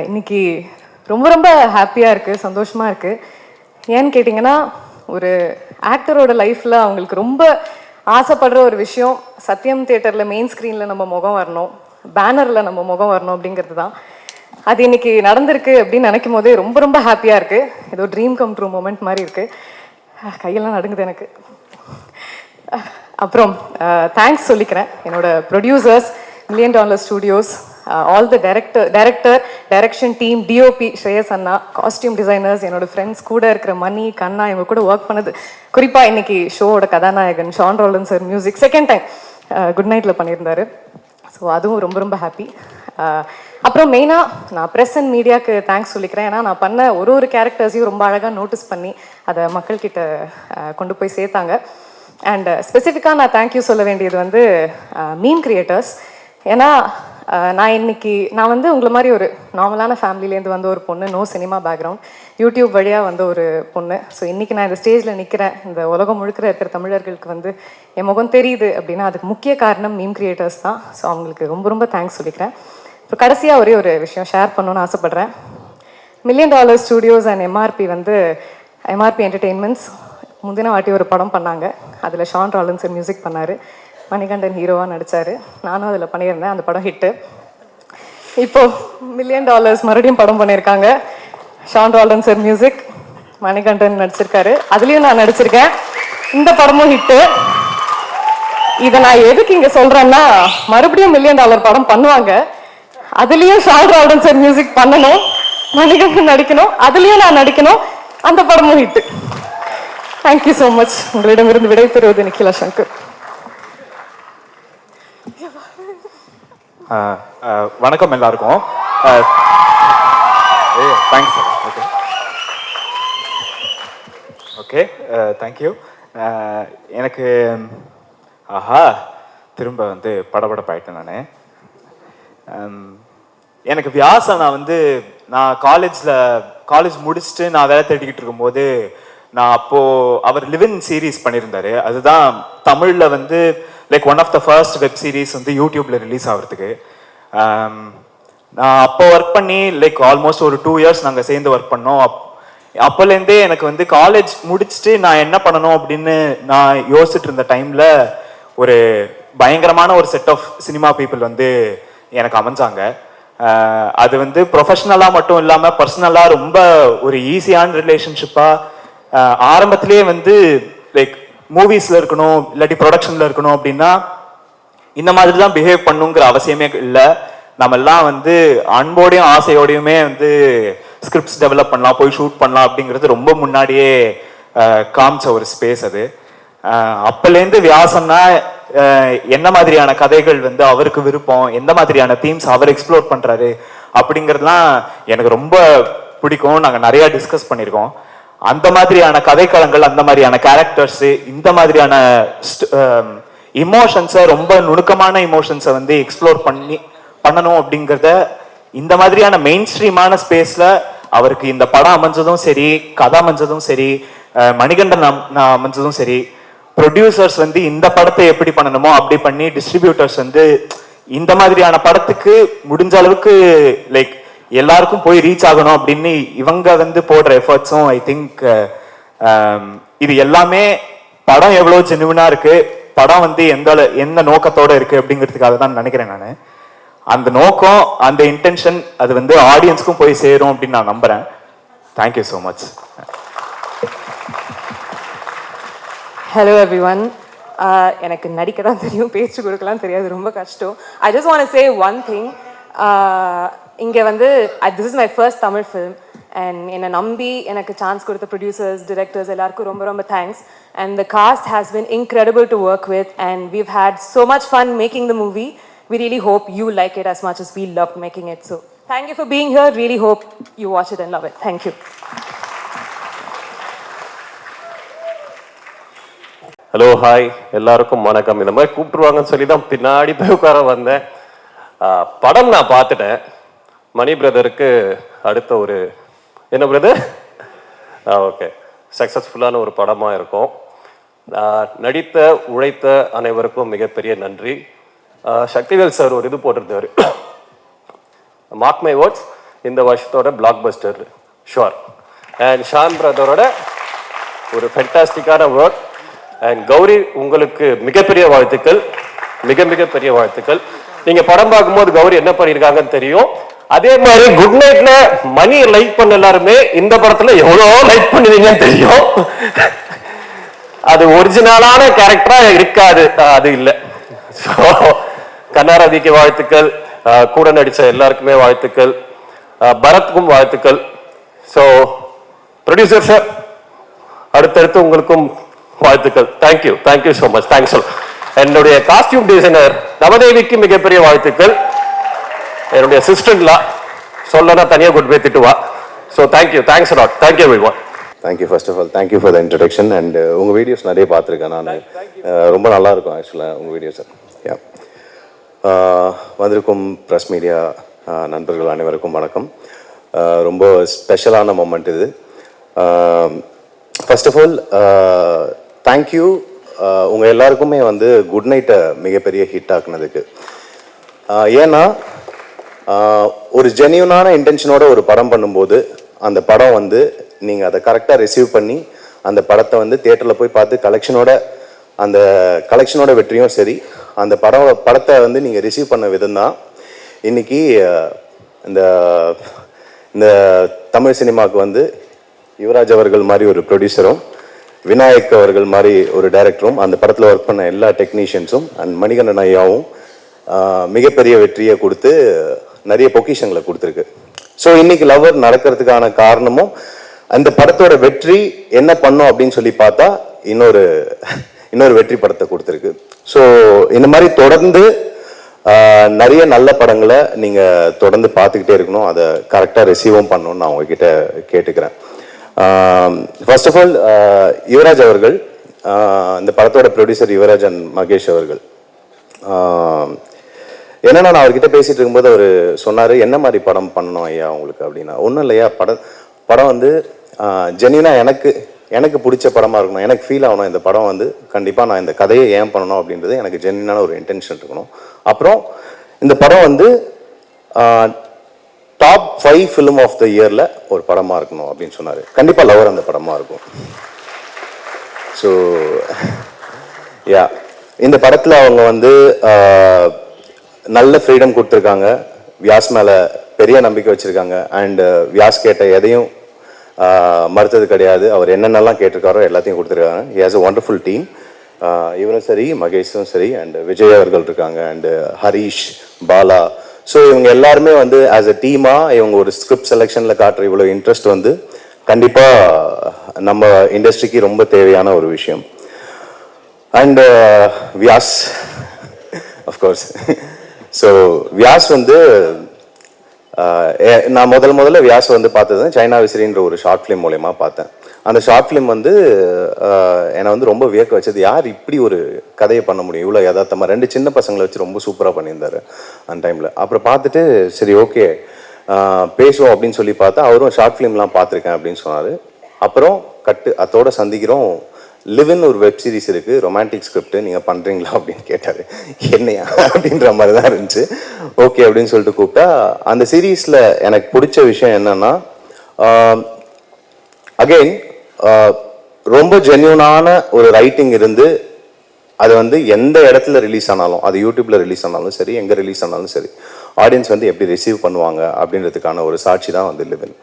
இன்னைக்கு ரொம்ப ரொம்ப ஹாப்பியாக இருக்குது, சந்தோஷமாக இருக்குது. ஏன்னு கேட்டிங்கன்னா, ஒரு ஆக்டரோட லைஃப்பில் அவங்களுக்கு ரொம்ப ஆசைப்படுற ஒரு விஷயம் சத்யம் தியேட்டரில் மெயின் ஸ்க்ரீனில் நம்ம முகம் வரணும், பேனரில் நம்ம முகம் வரணும் அப்படிங்கிறது தான். அது இன்னைக்கு நடந்திருக்கு அப்படின்னு நினைக்கும் போதே ரொம்ப ரொம்ப ஹாப்பியாக இருக்குது. ஏதோ ட்ரீம் கம் ட்ரூ மூமெண்ட் மாதிரி இருக்குது. கையெல்லாம் நடுங்குது எனக்கு. அப்புறம் தேங்க்ஸ் சொல்லிக்கிறேன் என்னோட producers, $1 Million Studios, all the direction team, DOP Shreyas Anna, costume designers, என்னோட ஃப்ரெண்ட்ஸ், கூட இருக்கிற மணி, கண்ணா, இவங்க கூட ஒர்க் பண்ணது. குறிப்பாக இன்னைக்கு ஷோவோட கதாநாயகன் Sean Roldan sir music second time good நைட்டில் பண்ணியிருந்தாரு. ஸோ அதுவும் ரொம்ப ரொம்ப ஹாப்பி. அப்புறம் மெயினாக நான் ப்ரெஸ் அண்ட் மீடியாவுக்கு தேங்க்ஸ் சொல்லிக்கிறேன். ஏன்னா நான் பண்ண ஒரு கேரக்டர்ஸையும் ரொம்ப அழகாக நோட்டீஸ் பண்ணி அதை மக்கள்கிட்ட கொண்டு போய் சேர்த்தாங்க. அண்ட் ஸ்பெசிஃபிக்காக நான் தேங்க்யூ சொல்ல வேண்டியது வந்து மீம் கிரியேட்டர்ஸ். ஏன்னா நான் வந்து உங்களை மாதிரி ஒரு நார்மலான ஃபேமிலியிலேருந்து வந்த ஒரு பொண்ணு, நோ சினிமா பேக்ரவுண்ட், யூடியூப் வழியாக வந்த ஒரு பொண்ணு. ஸோ இன்றைக்கி நான் இந்த ஸ்டேஜில் நிற்கிறேன், இந்த உலகம் முழுக்கிற இருக்கிற தமிழர்களுக்கு வந்து என் முகம் தெரியுது அப்படின்னா அதுக்கு முக்கிய காரணம் மீம் கிரியேட்டர்ஸ் தான். ஸோ அவங்களுக்கு ரொம்ப ரொம்ப தேங்க்ஸ் சொல்லிக்கிறேன். இப்போ கடைசியாக ஒரே ஒரு விஷயம் ஷேர் பண்ணணுன்னு ஆசைப்பட்றேன். $1 Million Studios and MRP entertainments முந்தின வாட்டி ஒரு படம் பண்ணாங்க. அதில் ஷான் ராலன் சார் மியூசிக் பண்ணார், மணிகண்டன் ஹீரோவாக நடித்தார், நானும் அதில் பண்ணியிருந்தேன். அந்த படம் ஹிட்டு. இப்போது $1 Million மறுபடியும் படம் பண்ணியிருக்காங்க. ஷான் ராலன் சார் மியூசிக், மணிகண்டன் நடிச்சிருக்காரு, அதுலேயும் நான் நடிச்சிருக்கேன். இந்த படமும் ஹிட்டு. இதை நான் எதுக்கு இங்கே சொல்கிறேன்னா, மறுபடியும் $1 Million படம் பண்ணுவாங்க, அதுலேயும் ஷான் ராலன் சார் மியூசிக் பண்ணணும், மணிகண்டன் நடிக்கணும், அதுலேயும் நான் நடிக்கணும். அந்த படமும் ஹிட்டு. Thank you so much. உங்களிடமிருந்து விடைபெறுவது நிக்கிலா சங்கர். வணக்கம் எல்லாருக்கும். தேங்க்ஸ். Okay okay thank you. எனக்கு திரும்ப வந்து படபடப்பாயிட்டேன் நான். எனக்கு வியாசம் நான் காலேஜ் முடிச்சுட்டு நான் வேலை தேடிக்கிட்டு இருக்கும்போது நான் அவர் லிவின் சீரீஸ் பண்ணியிருந்தாரு. அதுதான் தமிழில் வந்து like one of the first web series வந்து யூடியூப்ல ரிலீஸ் ஆகிறதுக்கு. நான் அப்போ ஒர்க் பண்ணி லைக் ஆல்மோஸ்ட் ஒரு 2 years நாங்கள் சேர்ந்து ஒர்க் பண்ணோம். அப்போலேருந்தே எனக்கு வந்து காலேஜ் முடிச்சுட்டு நான் என்ன பண்ணணும் அப்படின்னு நான் யோசிச்சுட்டு இருந்த டைமில் ஒரு பயங்கரமான ஒரு செட் ஆஃப் சினிமா பீப்புள் வந்து எனக்கு அமைஞ்சாங்க. அது வந்து ப்ரொஃபஷ்னலாக மட்டும் இல்லாமல் பர்சனலாக ரொம்ப ஒரு ஈஸியான ரிலேஷன்ஷிப்பாக ஆரம்பத்திலே வந்து லைக் மூவிஸில் இருக்கணும் இல்லாட்டி ப்ரொடக்ஷனில் இருக்கணும் அப்படின்னா இந்த மாதிரி தான் பிஹேவ் பண்ணுங்கிற அவசியமே இல்லை. நம்ம எல்லாம் வந்து அன்போடையும் ஆசையோடையுமே வந்து ஸ்கிரிப்ட்ஸ் டெவலப் பண்ணலாம், போய் ஷூட் பண்ணலாம் அப்படிங்கிறது ரொம்ப முன்னாடியே காமிச்ச ஒரு ஸ்பேஸ் அது. அப்போலேருந்து வியாசம்னா என்ன மாதிரியான கதைகள் வந்து அவருக்கு விருப்பம், எந்த மாதிரியான தீம்ஸ் அவர் எக்ஸ்ப்ளோர் பண்ணுறாரு அப்படிங்கிறதுலாம் எனக்கு ரொம்ப பிடிக்கும். நாங்கள் நிறையா டிஸ்கஸ் பண்ணியிருக்கோம். அந்த மாதிரியான கதைக்களங்கள், அந்த மாதிரியான கேரக்டர்ஸ், இந்த மாதிரியான இமோஷன்ஸை, ரொம்ப நுணுக்கமான இமோஷன்ஸை வந்து எக்ஸ்ப்ளோர் பண்ணணும் அப்படிங்கிறத இந்த மாதிரியான மெயின் ஸ்ட்ரீமான ஸ்பேஸ்ல அவருக்கு இந்த படம் அமைஞ்சதும் சரி, கதை அமைஞ்சதும் சரி, மணிகண்டன் அமைஞ்சதும் சரி, ப்ரொடியூசர்ஸ் வந்து இந்த படத்தை எப்படி பண்ணணுமோ அப்படி பண்ணி, டிஸ்ட்ரிபியூட்டர்ஸ் வந்து இந்த மாதிரியான படத்துக்கு முடிஞ்ச அளவுக்கு லைக் எல்லாருக்கும் போய் ரீச் ஆகணும் அப்படின்னு இவங்க வந்து போடுற எஃபர்ட்ஸும் ஐ திங்க் இது எல்லாமே படம் எவ்வளோ ஜெனுவினா இருக்கு, படம் வந்து எந்த நோக்கத்தோட இருக்கு அப்படிங்கிறதுக்காக தான் நினைக்கிறேன் நான். அந்த நோக்கம், அந்த இன்டென்ஷன் அது வந்து ஆடியன்ஸ்க்கும் போய் சேரும் அப்படின்னு நான் நம்புறேன். Thank you so much. Hello everyone. எனக்கு நடிக்க தான் தெரியும், பேச்சு கொடுக்கலாம் தெரியாது, ரொம்ப கஷ்டம். I just want to say one thing. இங்கே வந்து this is my first Tamil film and என்னை நம்பி எனக்கு சான்ஸ் கொடுத்த ப்ரொடியூசர்ஸ், டிரெக்டர்ஸ் எல்லாருக்கும் ரொம்ப ரொம்ப thanks. And the cost has been incredible to work with and we've had so much fun making the movie. We really hope you like it as much as we loved making it. So thank you for being here. Really hope you watch it and love it. Thank you. Hello, hi எல்லாருக்கும் வணக்கம். இந்த மாதிரி கூப்பிட்டுருவாங்கன்னு சொல்லி தான் பின்னாடி போய் உட்கார வந்தேன். படம் நான் பார்த்துட்டேன். மணி பிரதருக்கு அடுத்த ஒரு என்ன பிரதர் ஓகே சக்ஸஸ்ஃபுல்லான ஒரு படமாக இருக்கும். நடித்த உழைத்த அனைவருக்கும் மிகப்பெரிய நன்றி. சக்திவேல் சார் ஒரு இது போட்டிருந்தார், மார்க் மை வேர்ட்ஸ், இந்த வருஷத்தோட blockbuster sure. And Sean பிரதரோட ஒரு ஃபென்டாஸ்டிக்கான ஒர்க். அண்ட் கௌரி, உங்களுக்கு மிகப்பெரிய வாழ்த்துக்கள், மிக பெரிய வாழ்த்துக்கள். நீங்க படம் பார்க்கும்போது கௌரி என்ன பண்ணியிருக்காங்கன்னு தெரியும். அதே மாதிரி குட் நைட்ல மணி லைக் பண்ண எல்லாருமே இந்த படத்துல எவ்வளோ லைக் பண்ணுவீங்கன்னு தெரியும். அது ஒரிஜினலான கேரக்டரா இருக்காது, அது இல்லை. ஸோ கண்ணாரதிக்கு வாழ்த்துக்கள், கூட நடிச்ச எல்லாருக்குமே வாழ்த்துக்கள், பரத்க்கும் வாழ்த்துக்கள். ஸோ ப்ரொடியூசர் சார், அடுத்தடுத்து உங்களுக்கும் வாழ்த்துக்கள். Thank you so much. தேங்க்ஸ். என்னுடைய காஸ்டியூம் டிசைனர் நவதேவிக்கு மிகப்பெரிய வாழ்த்துக்கள். என்னுடைய அசிஸ்டன்ட்லா சொல்லனா தனியாக கொண்டு போய் திட்டுவா. So thanks lot. Thank you everyone. Thank you. First of all thank you for the introduction. And உங்கள் வீடியோஸ் நிறைய பார்த்துருக்கேன் நான். ரொம்ப நல்லா இருக்கும் ஆக்சுவலாக உங்கள் வீடியோஸ். யா, வந்திருக்கும் ப்ரெஸ் மீடியா நண்பர்கள் அனைவருக்கும் வணக்கம். ரொம்ப ஸ்பெஷலான மொமெண்ட் இது. ஃபர்ஸ்ட் ஆஃப் ஆல் தேங்க்யூ உங்கள் எல்லாருக்குமே வந்து குட் நைட்டை மிகப்பெரிய ஹிட் ஆக்குனதுக்கு. ஏன்னா ஒரு ஜென்யூனான இன்டென்ஷனோட ஒரு படம் பண்ணும்போது அந்த படம் வந்து நீங்கள் அதை கரெக்டாக ரிசீவ் பண்ணி அந்த படத்தை வந்து தியேட்டரில் போய் பார்த்து கலெக்ஷனோட வெற்றியும் சரி, அந்த படத்தை வந்து நீங்கள் ரிசீவ் பண்ண விதம் தான் இன்னைக்கு இந்த தமிழ் சினிமாவுக்கு வந்து யுவராஜ் அவர்கள் மாதிரி ஒரு ப்ரொடியூசரும், விநாயக் அவர்கள் மாதிரி ஒரு டைரக்டரும், அந்த படத்தில் ஒர்க் பண்ண எல்லா டெக்னீஷியன்ஸும் அண்ட் மணிகண்டன் ஐயாவும் மிகப்பெரிய வெற்றியை கொடுத்து நிறைய பொக்கிஷங்களை கொடுத்துருக்கு. ஸோ இன்னைக்கு லவர் நடக்கிறதுக்கான காரணமும் அந்த படத்தோட வெற்றி என்ன பண்ணும் அப்படின்னு சொல்லி பார்த்தா இன்னொரு வெற்றி படத்தை கொடுத்துருக்கு. ஸோ இந்த மாதிரி தொடர்ந்து நிறைய நல்ல படங்களை நீங்கள் தொடர்ந்து பார்த்துக்கிட்டே இருக்கணும், அதை கரெக்டாக ரிசீவும் பண்ணணும்னு நான் உங்ககிட்ட கேட்டுக்கிறேன். ஃபர்ஸ்ட் ஆஃப் ஆல் யுவராஜ் அவர்கள், இந்த படத்தோட ப்ரொடியூசர் யுவராஜ் அண்ட் மகேஷ் அவர்கள், என்னன்னா நான் அவர்கிட்ட பேசிட்டு இருக்கும்போது அவர் சொன்னார், என்ன மாதிரி படம் பண்ணணும் ஐயா உங்களுக்கு அப்படின்னா. ஒன்றும் இல்லையா, படம் வந்து ஜென்யூனாக எனக்கு பிடிச்ச படமாக இருக்கணும், எனக்கு ஃபீல் ஆகணும் இந்த படம் வந்து கண்டிப்பாக நான் இந்த கதையை ஏன் பண்ணணும் அப்படின்றது எனக்கு ஜென்யூனான ஒரு இன்டென்ஷன் இருக்கணும். அப்புறம் இந்த படம் வந்து டாப் 5 ஃபிலிம் ஆஃப் த இயரில் ஒரு படமாக இருக்கணும் அப்படின்னு சொன்னார். கண்டிப்பாக லவர் அந்த படமாக இருக்கும். ஸோ யா, இந்த படத்தில் அவங்க வந்து நல்ல ஃப்ரீடம் கொடுத்துருக்காங்க, வியாஸ் மேலே பெரிய நம்பிக்கை வச்சுருக்காங்க. அண்டு வியாஸ் கேட்ட எதையும் மறுத்தது கிடையாது. அவர் என்னென்னலாம் கேட்டிருக்காரோ எல்லாத்தையும் கொடுத்துருக்காங்க. He has a wonderful team. இவரும் சரி, மகேஷும் சரி, அண்டு விஜய் அவர்கள் இருக்காங்க, அண்டு ஹரீஷ், பாலா. ஸோ இவங்க எல்லாருமே வந்து ஆஸ் அ டீமாக இவங்க ஒரு ஸ்கிரிப்ட் செலெக்ஷனில் காட்டுற இவ்வளோ இன்ட்ரெஸ்ட் வந்து கண்டிப்பாக நம்ம இண்டஸ்ட்ரிக்கு ரொம்ப தேவையான ஒரு விஷயம். And Vyas of course. So Vyas வந்து நான் முதல்ல வியாஸ் வந்து பார்த்தது சைனா விசிறின்ற ஒரு ஷார்ட் ஃபிலிம் மூலயமா பார்த்தேன். அந்த ஷார்ட் ஃபிலிம் வந்து என்னை வந்து ரொம்ப வியக்க வச்சது. யார் இப்படி ஒரு கதையை பண்ண முடியும் இவ்வளோ யதார்த்தமாக, 2 சின்ன பசங்களை வச்சு ரொம்ப சூப்பராக பண்ணியிருந்தார் அந்த டைமில். அப்புறம் பார்த்துட்டு சரி ஓகே பேசுவோம் அப்படின்னு சொல்லி பார்த்தா அவரும் ஷார்ட் ஃபிலிம்லாம் பார்த்துருக்கேன் அப்படின்னு சொன்னார். அப்புறம் அதோட சந்திக்கிறோம். லிவ்இன் ஒரு வெப் சீரிஸ் இருக்குது, ரொமான்டிக் ஸ்கிரிப்ட், நீங்கள் பண்ணுறீங்களா அப்படின்னு கேட்டார். என்னையா அப்படின்ற மாதிரி தான் இருந்துச்சு. ஓகே அப்படின்னு சொல்லிட்டு கூப்பிட்டா, அந்த சீரீஸில் எனக்கு பிடிச்ச விஷயம் என்னன்னா, அகெயின் ரொம்ப ஜென்யூனான ஒரு ரைட்டிங் இருந்து அது வந்து எந்த இடத்துல ரிலீஸ் ஆனாலும், அது யூடியூப்ல ரிலீஸ் ஆனாலும் சரி, எங்கே ரிலீஸ் ஆனாலும் சரி, ஆடியன்ஸ் வந்து எப்படி ரிசீவ் பண்ணுவாங்க அப்படின்றதுக்கான ஒரு சாட்சி தான் வந்து லிவின்.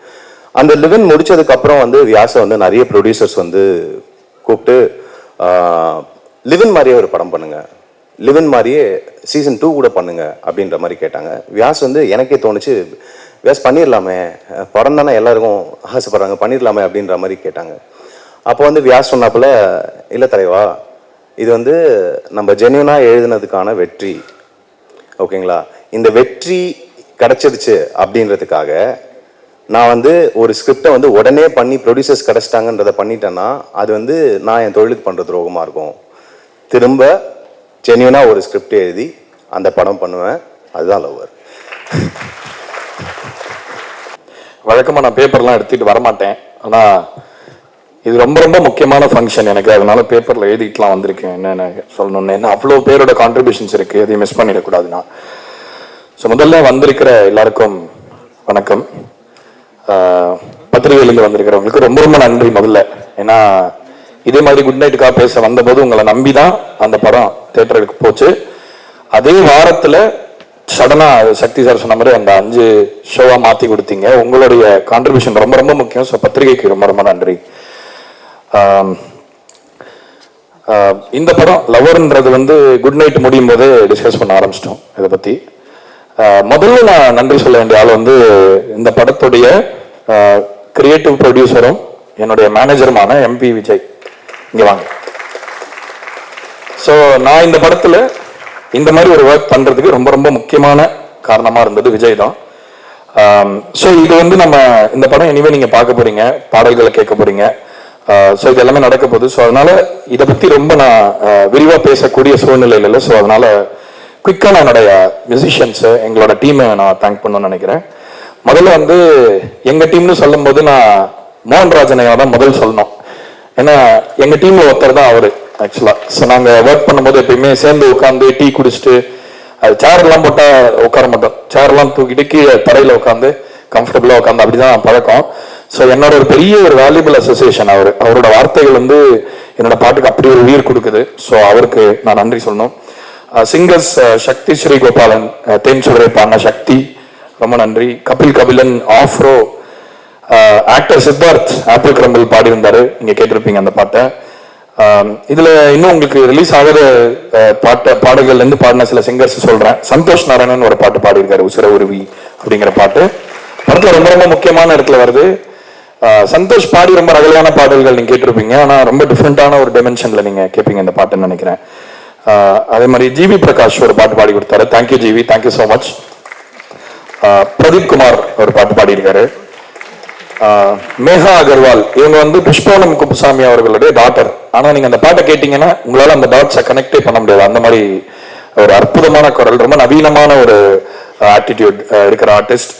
அந்த லிவின் முடிச்சதுக்கப்புறம் வந்து வியாசை வந்து நிறைய ப்ரொடியூசர்ஸ் வந்து கூப்பிட்டு லிவின் மாதிரியே ஒரு படம் பண்ணுங்க, லிவின் மாதிரியே சீசன் 2 கூட பண்ணுங்க அப்படின்ற மாதிரி கேட்டாங்க. வியாஸ் வந்து எனக்கே தோணுச்சு, வியாஸ் பண்ணிடலாமே, படம் தானே எல்லாருக்கும் ஆசைப்படுறாங்க, பண்ணிடலாமே அப்படின்ற மாதிரி கேட்டாங்க. அப்போ வந்து வியாஸ் சொன்னாப்புல, இல்லை தலைவா, இது வந்து நம்ம ஜென்யூனாக எழுதுனதுக்கான வெற்றி, ஓகேங்களா, இந்த வெற்றி கிடச்சிருச்சு அப்படின்றதுக்காக நான் வந்து ஒரு ஸ்கிரிப்டை வந்து உடனே பண்ணி ப்ரொடியூசர்ஸ் கிடச்சிட்டாங்கன்றதை பண்ணிட்டேன்னா அது வந்து நான் என் தொழிலுக்கு பண்ணுற துரோகமாக இருக்கும். திரும்ப ஜென்யூனாக ஒரு ஸ்கிரிப்ட் எழுதி அந்த படம் பண்ணுவேன், அதுதான் லவ்வர். வழக்கமாக நான் பேப்பர்லாம் எடுத்துகிட்டு வரமாட்டேன், ஆனால் இது ரொம்ப ரொம்ப முக்கியமான ஃபங்க்ஷன் எனக்கு, அதனால பேப்பரில் எழுதிட்டுலாம் வந்திருக்கேன். என்னென்ன சொல்லணும்னு, என்ன அவ்வளோ பேரோட கான்ட்ரிபியூஷன்ஸ் இருக்குது, எதையும் மிஸ் பண்ணிடக்கூடாதுண்ணா. ஸோ முதல்ல வந்திருக்கிற எல்லாருக்கும் வணக்கம். பத்திரிகையிலேருந்து வந்திருக்கிறவங்களுக்கு ரொம்ப ரொம்ப நன்றி முதல்ல. ஏன்னா இதே மாதிரி குட் நைட்டுக்காக பேச வந்தபோது உங்களை நம்பி தான் அந்த படம் தியேட்டருக்கு போச்சு. அதே வாரத்தில் சடனா சக்தி சார் சொன்ன மாதிரி அந்த 5 ஷோவா மாற்றி கொடுத்தீங்க. உங்களுடைய கான்ட்ரிபியூஷன் ரொம்ப ரொம்ப முக்கியம். ஸோ பத்திரிகைக்கு ரொம்ப ரொம்ப நன்றி. இந்த படம் லவர்ன்றது குட் நைட் முடியும் போது டிஸ்கஸ் பண்ண ஆரம்பிச்சிட்டோம் இதை பற்றி. முதல்ல நான் நன்றி சொல்ல வேண்டிய ஆள் இந்த படத்துடைய கிரியேட்டிவ் ப்ரொடியூசரும் என்னுடைய மேனேஜருமான MP விஜய். இங்கே வாங்க. ஸோ நான் இந்த படத்தில் இந்த மாதிரி ஒரு ஒர்க் பண்ணுறதுக்கு ரொம்ப ரொம்ப முக்கியமான காரணமாக இருந்தது விஜய் தான். ஸோ இது நம்ம இந்த படம் இனிமேல் நீங்கள் பார்க்க போகிறீங்க, பாடல்களை கேட்க போகிறீங்க. ஸோ இது எல்லாமே நடக்க போகுது. ஸோ அதனால இதை பற்றி ரொம்ப நான் விரிவாக பேசக்கூடிய சூழ்நிலையில் இல்லை. ஸோ அதனால குயிக்காக நான் என்னுடைய மியூசிஷியன்ஸு எங்களோட டீமை நான் தேங்க் பண்ணணும்னு நினைக்கிறேன். முதல்ல எங்கள் டீம்னு சொல்லும் போது நான் மோகன்ராஜனை தான் முதல் சொல்லணும். ஏன்னா எங்கள் டீமில் ஒருத்தர் தான் அவர் ஆக்சுவலாக. ஸோ நாங்கள் ஒர்க் பண்ணும்போது எப்பயுமே சேர்ந்து உட்காந்து டீ குடிச்சிட்டு, அது சேரெல்லாம் போட்டால் உட்கார மாட்டோம், சேரெல்லாம் தூக்கிட்டு கீழே தரையில் உட்காந்து கம்ஃபர்டபுளாக உட்காந்து அப்படி தான் பழக்கம். ஸோ என்னோட ஒரு பெரிய ஒரு வேல்யூபிள் அசோசியேஷன் அவரோட வார்த்தைகள் என்னோட பாட்டுக்கு அப்படி ஒரு உயிர் கொடுக்குது. ஸோ அவருக்கு நான் நன்றி சொல்லணும். சிங்கர்ஸ் சக்தி ஸ்ரீ கோபாலன், தேன் சுடரை பாடின சக்தி, ரொம்ப நன்றி. Kapilan, Afro, actor Siddharth apple crumble பாடியிருந்தாரு, நீங்க கேட்டிருப்பீங்க அந்த பாட்டை. இதுல இன்னும் உங்களுக்கு ரிலீஸ் ஆகாத பாடல்கள்ல இருந்து பாடின சில சிங்கர்ஸ் சொல்றேன். சந்தோஷ் நாராயணன் ஒரு பாட்டு பாடியிருக்காரு, உசிர உருவி அப்படிங்கிற பாட்டு படத்துல ரொம்ப ரொம்ப முக்கியமான இடத்துல வருது. சந்தோஷ் பாடி ரொம்ப ரகலையான பாடல்கள் நீங்க கேட்டிருப்பீங்க, ஆனா ரொம்ப டிஃப்ரெண்டான ஒரு டைமென்ஷன்ல நீங்க கேட்பீங்க இந்த பாட்டுன்னு நினைக்கிறேன். அதே மாதிரி ஜிவி பிரகாஷ் ஒரு பாட்டு பாடி கொடுத்தாரு. Thank you GV, thank you so much. Pradeep Kumar ஒரு பாட்டு பாடியிருக்காரு. மேகா அகர்வால் இவங்க புஷ்பவனம் குப்புசாமி அவர்களுடைய டாட்டர். ஆனா நீங்க அந்த பாட்டை கேட்டீங்கன்னா உங்களால அந்த டாட்ஸை கனெக்டே பண்ண முடியாது. அந்த மாதிரி ஒரு அற்புதமான குரல், ரொம்ப நவீனமான ஒரு ஆட்டிடியூட் இருக்கிற ஆர்டிஸ்ட்.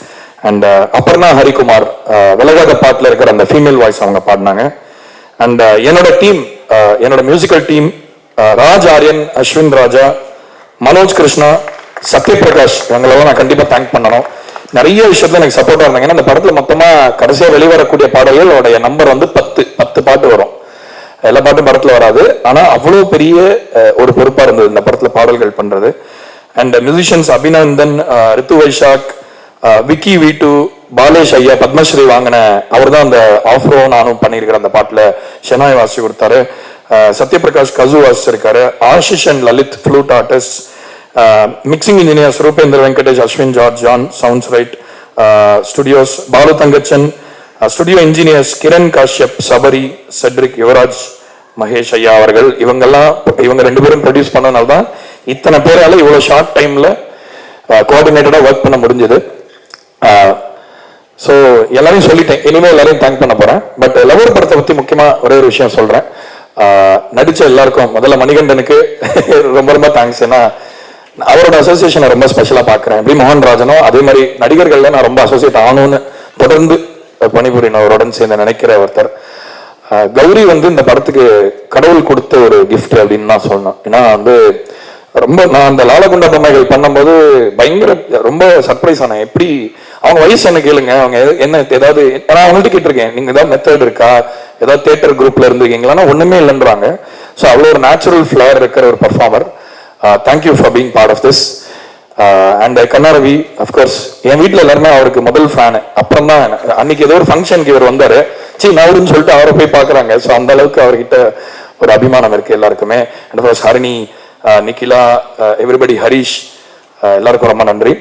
அண்ட் அபர்ணா ஹரிகுமார் விலகாத பாட்டில் இருக்கிற அந்த ஃபீமேல் வாய்ஸ் அவங்க பாடினாங்க. அண்ட் என்னோட டீம், என்னோட மியூசிக்கல் டீம், ராஜ் ஆரியன், அஸ்வின் ராஜா, மனோஜ் கிருஷ்ணா, சத்யபிரகாஷ், இவங்களெல்லாம் நான் கண்டிப்பா தேங்க் பண்ணணும். நிறைய விஷயத்துல எனக்கு சப்போர்ட்டா இருந்தாங்க. ஏன்னா இந்த படத்துல மொத்தமா கடைசியா வெளிவரக்கூடிய பாடல்களுடைய நம்பர் 10 பாட்டு வரும். எல்லா பாட்டும் படத்துல வராது, ஆனா அவ்வளவு பெரிய ஒரு பொறுப்பா இருந்தது இந்த படத்துல பாடல்கள் பண்றது. அண்ட் மியூசிஷியன்ஸ் அபிநந்தன், ரித்து வைஷாக், விக்கி வீட்டு, பாலேஷ் ஐயா, பத்மஸ்ரீ வாங்கின அவர் தான் அந்த ஆஃப்ரோ நானும் பண்ணியிருக்கிற அந்த பாட்டுல ஷெனாய் வாசி கொடுத்தாரு. சத்யபிரகாஷ் கசு வாசிச்சிருக்காரு. Ashish and Lalit flute artist. Mixing engineers Rupendar Venkatesh, Ashwin George, John Sounds Right Studios, Balu Thangachan. Studio engineers Kiran Kashyap, Sabari, Cedric, Yuvaraj, Mahesh ஐயா அவர்கள். இவங்க 2 பேரும் ப்ரொடியூஸ் பண்ணனால தான் இத்தனை பேரால இவ்வளவு ஷார்ட் டைம்ல கோஆர்டினேட்டடா ஒர்க் பண்ண முடிஞ்சது. ஸோ எல்லாரையும் சொல்லிட்டேன், இனிமேல் எல்லாரையும் தேங்க் பண்ண போறேன். பட் லவர் படத்தை பத்தி முக்கியமா ஒரே ஒரு விஷயம் சொல்றேன். நடிச்ச எல்லாருக்கும் முதல்ல மணிகண்டனுக்கு ரொம்ப ரொம்ப தேங்க்ஸ். ஏன்னா அவரோட அசோசியேஷனை ரொம்ப ஸ்பெஷலா பாக்குறேன். எப்படி மோகன்ராஜனும் அதே மாதிரி நடிகர்கள்ல நான் ரொம்ப அசோசியேட் ஆகணும்னு தொடர்ந்து பணிபுரியும் அவருடன் சேர்ந்து நினைக்கிற ஒருத்தர். கௌரி இந்த படத்துக்கு கடவுள் கொடுத்த ஒரு கிஃப்ட் அப்படின்னு நான் சொல்லணும். ஏன்னா ரொம்ப நான் அந்த லாலகுண்டா பொம்மைகள் பண்ணும்போது பயங்கர ரொம்ப சர்ப்ரைஸ் ஆனேன். எப்படி அவங்க வயசு என்ன கேளுங்க, அவங்க என்ன ஏதாவது நான் அவங்கள்ட்ட கேட்டிருக்கேன், நீங்க ஏதாவது மெத்தட் இருக்கா, ஏதாவது தியேட்டர் குரூப்ல இருந்திருக்கீங்களா, ஒண்ணுமே இல்லைன்றாங்க. ஸோ அவ்வளோ ஒரு நேச்சுரல் ஃபிளவர் இருக்கிற ஒரு performer. Thank you for being part of this. And Kanna Ravi of course என் வீட்டில் எல்லாருமே அவருக்கு முதல் ஃபேனு. அப்புறம் தான் அன்னைக்கு ஏதோ ஒரு ஃபங்க்ஷனுக்கு இவர் வந்தாரு, நவருன்னு சொல்லிட்டு அவரை போய் பார்க்குறாங்க. ஸோ அந்த அளவுக்கு அவர்கிட்ட ஒரு அபிமானம் இருக்கு எல்லாருக்குமே. And of course Harini, Nikhila, everybody, Harish, எல்லாருக்கும் ரொம்ப நன்றி.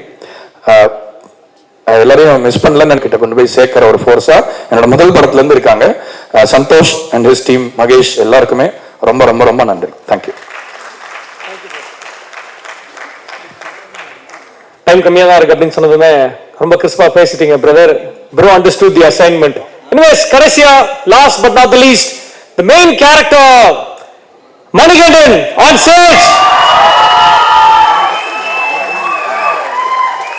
எல்லாரையும் மிஸ் பண்ணலன்னு கிட்ட கொண்டு போய் சேர்க்கிற ஒரு ஃபோர்ஸா என்னோட முதல் படத்துல இருந்து இருக்காங்க. Santhosh and his team, Mahesh, எல்லாருக்குமே ரொம்ப ரொம்ப ரொம்ப நன்றி. தேங்க்யூ. டைம் கம்மியாக தான் இருக்கு அப்படின்னு சொன்னதுமே ரொம்ப கிறிஸ்பா பேசிட்டீங்க brother. Bro understood the assignment. Anyways கடைசியா last but not the least the main character Manikandan on stage.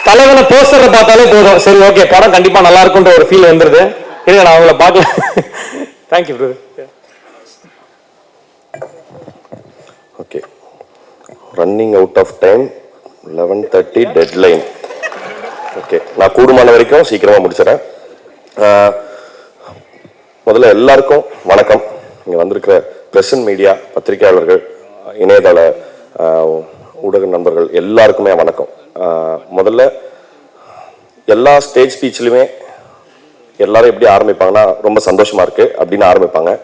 தலைவனை போஸ்டரை பார்த்தாலே போதும், சரி ஓகே படம் கண்டிப்பா நல்லா இருக்கும்ன்ற ஒரு ஃபீல் வந்துருது. இருங்க நான் அவங்கள பார்க்கலாம். Thank you brother. Okay, running out of time, 11:30 deadline. Okay, நான் கூடுமான வரைக்கும் சீக்கிரமா முடிச்சிடறேன். முதல்ல எல்லாருக்கும் வணக்கம். இங்கே வந்திருக்கிற பிரஸ் அண்ட் மீடியா, பத்திரிகையாளர்கள், இணையதள ஊடக நண்பர்கள் எல்லாருக்குமே வணக்கம். முதல்ல எல்லா ஸ்டேஜ் ஸ்பீச்லையுமே எல்லாரும் எப்படி ஆரம்பிப்பாங்கன்னா ரொம்ப சந்தோஷமா இருக்கு அப்படின்னு ஆரம்பிப்பாங்க.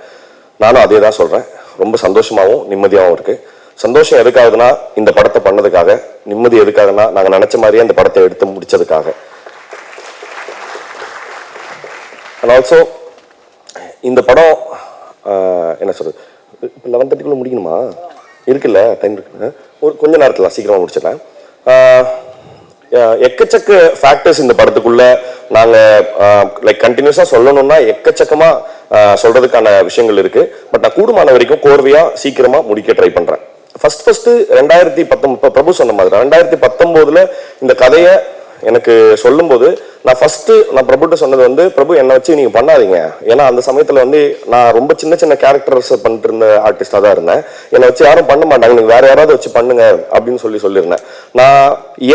நானும் அதே தான் சொல்றேன். ரொம்ப சந்தோஷமாகவும் நிம்மதியாகவும் இருக்கு. சந்தோஷம் எதுக்காகுதுன்னா இந்த படத்தை பண்ணதுக்காக, நிம்மதி எதுக்காகனா நாங்கள் நினைச்ச மாதிரியே அந்த படத்தை எடுத்து முடிச்சதுக்காக. அண்ட் ஆல்சோ இந்த படம் என்ன சொல்றது, 11:30 முடிக்கணுமா? இருக்குல்ல, டைம் இருக்கு. ஒரு கொஞ்ச நேரத்தில் சீக்கிரமா முடிச்சிடலாம். எக்கச்சக்க ஃபேக்டர்ஸ் இந்த படத்துக்குள்ள நாங்கள் கண்டினியூஸா சொல்லணும்னா எக்கச்சக்கமா சொல்றதுக்கான விஷயங்கள் இருக்கு. பட் நான் கூடுமான வரைக்கும் கோர்வையா சீக்கிரமா முடிக்க ட்ரை பண்றேன். ஃபர்ஸ்ட் 2019 பிரபு சொன்ன மாதிரி 2019 இந்த கதையை எனக்கு சொல்லும்போது நான் பிரபுட்ட சொன்னது வந்து, பிரபு என்னை வச்சு நீங்க பண்ணாதீங்க. ஏன்னா அந்த சமயத்துல வந்து நான் ரொம்ப சின்ன சின்ன கேரக்டர்ஸ் பண்ணிட்டு இருந்த ஆர்டிஸ்டா தான் இருந்தேன். என்னை வச்சு யாரும் பண்ண மாட்டாங்க, நீங்க வேற யாராவது வச்சு பண்ணுங்க அப்படின்னு சொல்லியிருந்தேன். நான்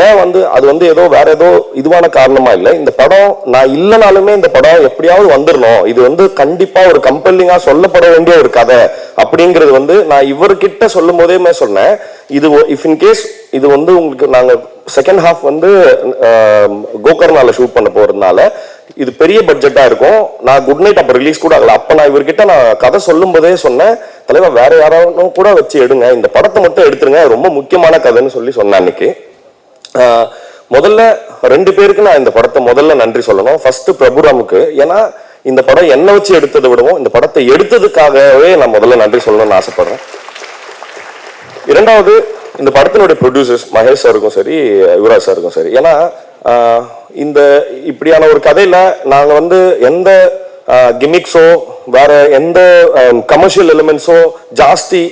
ஏன் வந்து அது வந்து ஏதோ வேற ஏதோ இதுவான காரணமா இல்லை. இந்த படம் நான் இல்லைனாலுமே இந்த படம் எப்படியாவது வந்துடணும், இது வந்து கண்டிப்பா ஒரு கம்பெல்லிங்கா சொல்லப்பட வேண்டிய ஒரு கதை அப்படிங்கிறது வந்து நான் இவர்கிட்ட சொல்லும் போதே சொன்னேன். இது இஃப் இன் கேஸ் இது வந்து உங்களுக்கு நாங்க செகண்ட் ஹாஃப் வந்து கோகர்னால ஷூட் பண்ண போறதுனால இது பெரிய பட்ஜெட்டா இருக்கும். நான் குட் நைட் அப்ப ரிலீஸ் கூட ஆகல. அப்ப நான் இவர்கிட்ட நான் கதை சொல்லும் போதே சொன்னேன், தலைவா வேற யாராவது கூட வச்சு எடுங்க, இந்த படத்தை மட்டும் எடுத்துருங்க, ரொம்ப முக்கியமான கதைன்னு சொன்னேன் அன்னைக்கு. முதல்ல 2 பேருக்கு நான் இந்த படத்தை முதல்ல நன்றி சொல்லணும். ஃபர்ஸ்ட் பிரபுராமுக்கு. ஏன்னா இந்த படம் என்ன வச்சு எடுத்ததை விடவும் இந்த படத்தை எடுத்ததுக்காகவே நான் முதல்ல நன்றி சொல்லணும்னு ஆசைப்படுறேன். இரண்டாவது, இந்த படத்தினுடைய ப்ரொடியூசர்ஸ் மகேஷ் சாருக்கும் சரி, யுவராஜ் சாருக்கும் சரி. ஏன்னா இந்த இப்படியான ஒரு கதையில நாங்க வந்து எந்த கிமிக்ஸோ வேற எந்த கமர்ஷியல் எலிமெண்ட்ஸோ ஜாஸ்தி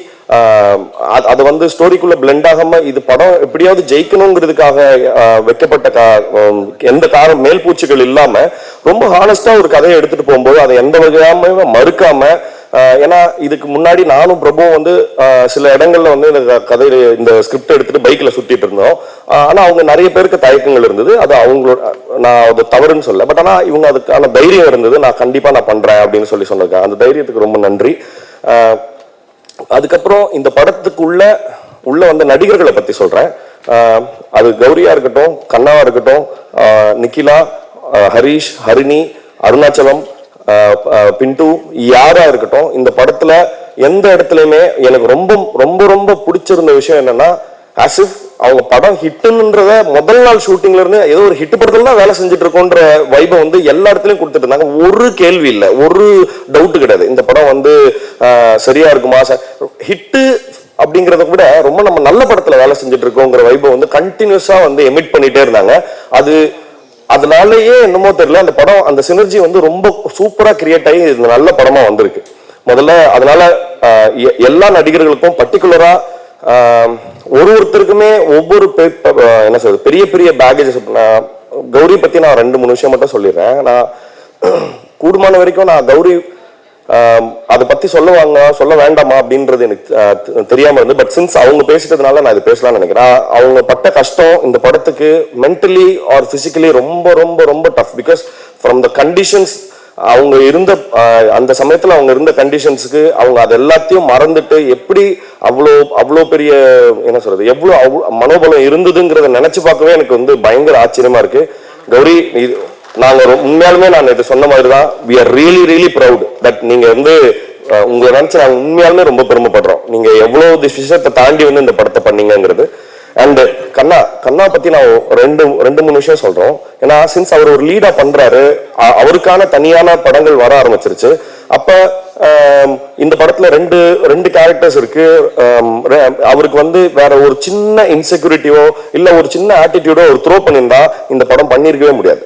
அது வந்து ஸ்டோரிக்குள்ள பிளெண்ட் ஆகாம இது படம் எப்படியாவது ஜெயிக்கணுங்கிறதுக்காக வைக்கப்பட்ட எந்த மேல் பூச்சிகள் இல்லாம ரொம்ப ஹானஸ்டா ஒரு கதையை எடுத்துட்டு போகும்போது அதை எந்த வகையாம மறுக்காம, ஏன்னா இதுக்கு முன்னாடி நானும் பிரபுவும் வந்து சில இடங்கள்ல வந்து இந்த கதையில இந்த ஸ்கிரிப்ட் எடுத்துட்டு பைக்ல சுத்திட்டு இருந்தோம். ஆனா அவங்க நிறைய பேருக்கு தயக்கங்கள் இருந்தது. அது அவங்களோட, நான் அது தவறுன்னு சொல்ல, பட் ஆனா இவங்க அதுக்கான தைரியம் இருந்தது. நான் கண்டிப்பா நான் பண்றேன் அப்படின்னு சொல்லியிருக்கேன். அந்த தைரியத்துக்கு ரொம்ப நன்றி. அதுக்கப்புறம் இந்த படத்துக்குள்ள வந்த நடிகர்களை பத்தி சொல்றேன். அது கௌரியா இருக்கட்டும், கண்ணாவா இருக்கட்டும், நிக்கிலா, ஹரிஷ், ஹரிணி, அருணாச்சலம், பிண்டு, யாரா இருக்கட்டும், இந்த படத்துல எந்த இடத்துலயுமே எனக்கு ரொம்ப ரொம்ப ரொம்ப பிடிச்சிருந்த விஷயம் என்னன்னா, as if அவங்க படம் ஹிட்டுன்றத முதல் நாள் ஷூட்டிங்ல இருந்து ஏதோ ஒரு ஹிட் படத்துல தான் வேலை செஞ்சுட்டு இருக்கோன்ற வைபை வந்து எல்லா இடத்துலயும் கொடுத்துட்டு இருந்தாங்க. ஒரு கேள்வி இல்லை, ஒரு டவுட் கிடையாது. இந்த படம் வந்து சரியா இருக்குமா, ஹிட்டு அப்படிங்கறத விட ரொம்ப நம்ம நல்ல படத்துல வேலை செஞ்சுட்டு இருக்கோங்கிற வைபை வந்து கண்டினியூஸா வந்து எமிட் பண்ணிட்டே இருந்தாங்க. அதனாலயே என்னமோ தெரியல, அந்த படம் அந்த சினர்ஜி வந்து ரொம்ப சூப்பரா கிரியேட் ஆகி இந்த நல்ல படமா வந்திருக்கு. முதல்ல அதனால எல்லா நடிகர்களுக்கும் பர்டிகுலரா ஒருத்தருக்குமே ஒவ்வொரு என்ன சொல்றது பெரிய பெரிய பேகேஜஸ். கௌரி பத்தி நான் 2-3 விஷயம் மட்டும் சொல்லிடுறேன். நான் கூடுமான வரைக்கும் நான் கௌரி அதை பத்தி சொல்ல வேண்டாமா அப்படின்றது எனக்கு தெரியாம இருந்து, பட் சின்ஸ் அவங்க பேசிட்டதுனால நான் இது பேசலாம்னு நினைக்கிறேன். அவங்க பட்ட கஷ்டம் இந்த படத்துக்கு மென்டலி ஆர் பிசிக்கலி ரொம்ப ரொம்ப ரொம்ப tough. Because from the conditions அவங்க இருந்த அந்த சமயத்துல அவங்க இருந்த கண்டிஷன்ஸுக்கு அவங்க அது எல்லாத்தையும் மறந்துட்டு எப்படி அவ்வளோ பெரிய என்ன சொல்றது எவ்வளவு மனோபலம் இருந்ததுங்கிறத நினைச்சு பார்க்கவே எனக்கு வந்து பயங்கர ஆச்சரியமா இருக்கு. கௌரி, நாங்க உண்மையாலுமே நான் இது சொன்ன மாதிரி தான், we are really really proud that நீங்க வந்து உங்களை நினைச்சு நாங்க உண்மையாலுமே ரொம்ப பெருமைப்படுறோம். நீங்க எவ்வளவு விஷயத்தை தாண்டி வந்து இந்த படத்தை பண்ணீங்கிறது. அண்ட் கண்ணா பத்தி நான் 2-3 விஷயம் சொல்றோம். ஏன்னா சின்ஸ் அவர் ஒரு லீடா பண்றாரு, அவருக்கான தனியான படங்கள் வர ஆரம்பிச்சிருச்சு. அப்ப இந்த படத்துல ரெண்டு கேரக்டர்ஸ் இருக்கு. அவருக்கு வந்து வேற ஒரு சின்ன இன்செக்யூரிட்டியோ இல்ல ஒரு சின்ன ஆட்டிடியூடோ ஒரு த்ரோ பண்ணியிருந்தா இந்த படம் பண்ணிருக்கவே முடியாது.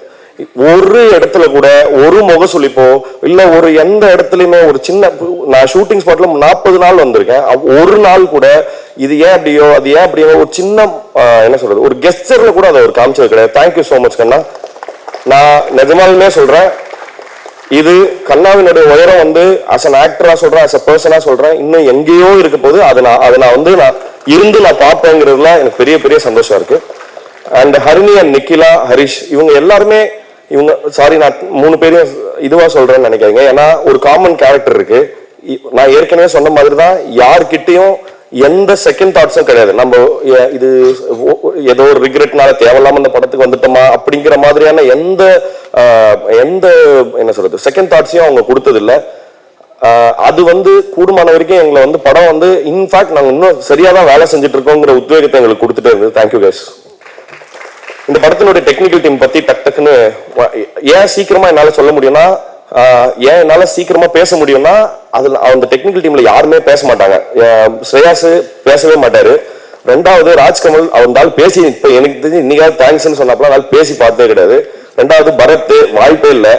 ஒரு இடத்துல கூட ஒரு முகசுளிப்போ இல்ல ஒரு எந்த இடத்துலயுமே ஒரு சின்ன, நான் ஷூட்டிங் ஸ்பாட்ல 40 நாள் வந்திருக்கேன், ஒரு நாள் கூட இது ஏன் அப்படியோ அது ஏன் அப்படியோ ஒரு சின்ன என்ன சொல்றது ஒரு கெஸ்டர்ல கூட அதை ஒரு காமிச்சது கிடையாது. தேங்க்யூ சோ மச் கண்ணா. நான் நிஜமாலுமே சொல்றேன், இது கண்ணாவினுடைய உயரம் வந்து அஸ் அன் ஆக்டரா சொல்றேன், அஸ் அ பர்சனா சொல்றேன், இன்னும் எங்கேயோ இருக்க போது அதை நான் வந்து நான் பார்ப்பேங்கிறதுல எனக்கு பெரிய பெரிய சந்தோஷம் இருக்கு. அண்ட் ஹரிணி அண்ட் நிக்கிலா, ஹரிஷ், இவங்க எல்லாருமே நான் 3 பேரையும் இதுவா சொல்றேன்னு நினைக்காதீங்க. ஏன்னா ஒரு காமன் கேரக்டர் இருக்கு. நான் ஏற்கனவே சொன்ன மாதிரி தான், யார்கிட்டையும் எந்த செகண்ட் தாட்ஸும் கிடையாது. நம்ம இது ஏதோ ஒரு ரிக்ரெட்னால தேவையில்லாம இந்த படத்துக்கு வந்துட்டோமா அப்படிங்கிற மாதிரியான எந்த என்ன சொல்றது செகண்ட் தாட்ஸையும் அவங்க கொடுத்தது இல்லை. அது கூடுமான வரைக்கும் எங்களை படம் இன்ஃபேக்ட் நாங்கள் இன்னும் சரியா தான் வேலை செஞ்சுட்டு இருக்கோங்கிற உத்வேகத்தை எங்களுக்கு கொடுத்துட்டே இருந்தது. Thank you guys. இந்த படத்தினுடைய டெக்னிக்கல் டீம் பத்தி டக்குன்னு ஏன் சீக்கிரமா என்னால சொல்ல முடியும்னா, ஏன் என்னால சீக்கிரமா பேச முடியும்னா, அதுல அந்த டெக்னிக்கல் டீம்ல யாருமே பேச மாட்டாங்க. ஸ்ரேயாஸ் பேசவே மாட்டாரு. ரெண்டாவது ராஜ்கமல் அவனால் பேசி இப்ப எனக்கு தெரிஞ்சு இன்னைக்காவது தேங்க்ஸ்ன்னு சொன்னாப்பல அதனால பேசி பார்த்ததே கிடையாது. ரெண்டாவது பரத் வாய்ப்பே இல்லை.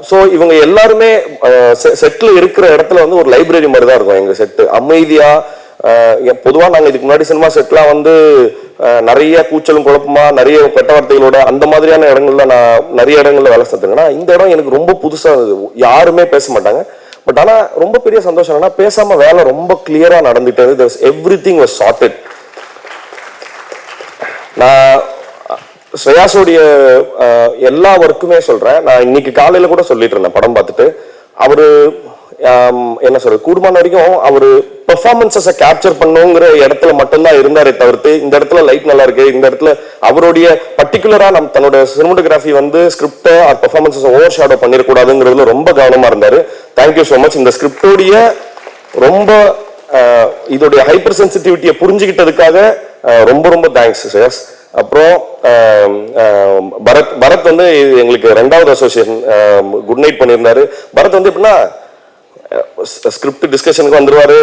ஸோ இவங்க எல்லாருமே செட்ல இருக்கிற இடத்துல ஒரு லைப்ரரி மாதிரி தான் இருக்கும் எங்க செட்டு. அமைதியா பொதுவாக நாங்கள் இதுக்கு முன்னாடி சினிமா செட்லாம் நிறைய கூச்சலும் குழப்பமா நிறைய கெட்ட வார்த்தைகளோட அந்த மாதிரியான இடங்கள்ல நான் நிறைய இடங்கள்ல வேலை செஞ்சுங்கன்னா, இந்த இடம் எனக்கு ரொம்ப புதுசா இருந்தது. யாருமே பேச மாட்டாங்க. பட் ஆனா ரொம்ப பெரிய சந்தோஷம் என்னன்னா, பேசாம வேலை ரொம்ப கிளியரா நடந்துட்டு எவ்ரிதிங் வாஸ் சார்ட்டட். நான் ஸ்ரேயாஸோடைய எல்லா ஒர்க்குமே சொல்றேன். நான் இன்னைக்கு காலையில கூட சொல்லிட்டு இருந்தேன் படம் பார்த்துட்டு. அவரு என்ன சொல்றது கூடுமான வரைக்கும் அவரு பெர்ஃபார்மன்ஸை கேப்சர் பண்ணுங்கிற இடத்துல மட்டும்தான் இருந்தாரே தவிர்த்து, இந்த இடத்துல லைட் நல்லா இருக்கு, இந்த இடத்துல அவருடைய பர்டிகுலரா தன்னோட சினிமோட்டோகிராஃபி ஸ்கிரிப்ட் ஆர் பெர்ஃபார்மன்ஸை ஓவர் ஷேடோ பண்ணிடக்கூடாதுங்கிறதுல ரொம்ப கவனமா இருந்தாரு. Thank you so much. இந்த ஸ்கிரிப்டோடைய ரொம்ப இதோடைய ஹைப்பர் சென்சிட்டிவிட்டியை புரிஞ்சுக்கிட்டதுக்காக ரொம்ப ரொம்ப தேங்க்ஸ் ஸ்ரேயாஸ். அப்புறம் பரத் எங்களுக்கு 2வது அசோசியேஷன் குட் நைட் பண்ணியிருந்தாரு. பரத் எப்படின்னா ஸ்கிரிப்ட் டிஸ்கஷனுக்கு வந்துருவாரு,